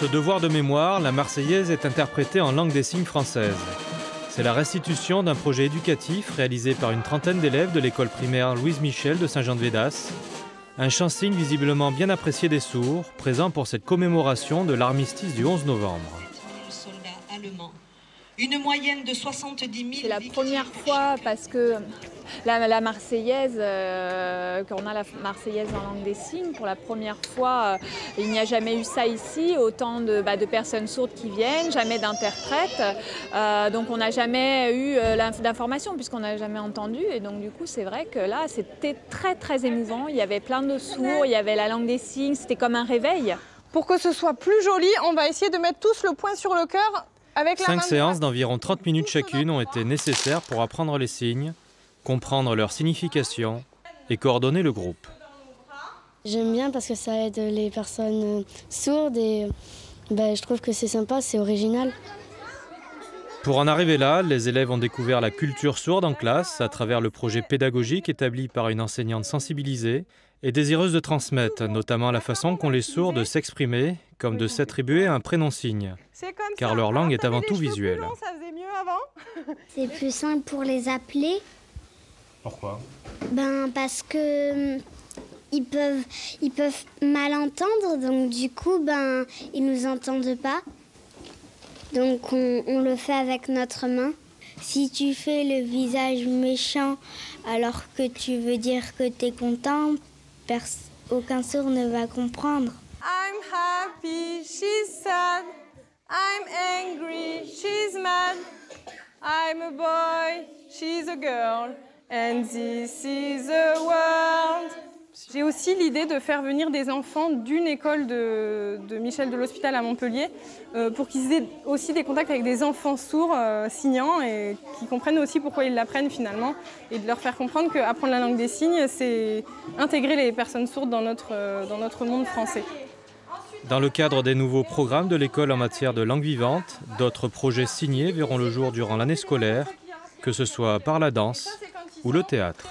ce devoir de mémoire, la Marseillaise est interprétée en langue des signes française. C'est la restitution d'un projet éducatif réalisé par une trentaine d'élèves de l'école primaire Louise Michel de Saint-Jean-de-Védas. Un chant-signe visiblement bien apprécié des sourds, présent pour cette commémoration de l'armistice du 11 novembre. Une moyenne de 70 000. C'est la première fois parce que la Marseillaise, qu'on a la Marseillaise en langue des signes, pour la première fois, il n'y a jamais eu ça ici, autant de personnes sourdes qui viennent, jamais d'interprètes. Donc on n'a jamais eu d'informations puisqu'on n'a jamais entendu. Et donc du coup c'est vrai que là c'était très très émouvant. Il y avait plein de sourds, il y avait la langue des signes, c'était comme un réveil. Pour que ce soit plus joli, on va essayer de mettre tous le point sur le cœur. 5 séances d'environ 30 minutes chacune ont été nécessaires pour apprendre les signes, comprendre leur signification et coordonner le groupe. J'aime bien parce que ça aide les personnes sourdes et je trouve que c'est sympa, c'est original. Pour en arriver là, les élèves ont découvert la culture sourde en classe à travers le projet pédagogique établi par une enseignante sensibilisée et désireuse de transmettre, notamment la façon qu'ont les sourds de s'exprimer, comme de s'attribuer un prénom-signe, car leur langue est avant tout visuelle. C'est plus simple pour les appeler. Pourquoi ? Parce que ils peuvent mal entendre, donc du coup ils nous entendent pas. Donc on le fait avec notre main. Si tu fais le visage méchant alors que tu veux dire que tu es content, aucun sourd ne va comprendre. I'm happy, she's sad. I'm angry, she's mad. I'm a boy, she's a girl. And this is the world. J'ai aussi l'idée de faire venir des enfants d'une école de Michel de l'Hospital à Montpellier pour qu'ils aient aussi des contacts avec des enfants sourds signants et qui comprennent aussi pourquoi ils l'apprennent finalement et de leur faire comprendre qu'apprendre la langue des signes, c'est intégrer les personnes sourdes dans notre monde français. Dans le cadre des nouveaux programmes de l'école en matière de langue vivante, d'autres projets signés verront le jour durant l'année scolaire, que ce soit par la danse ou le théâtre.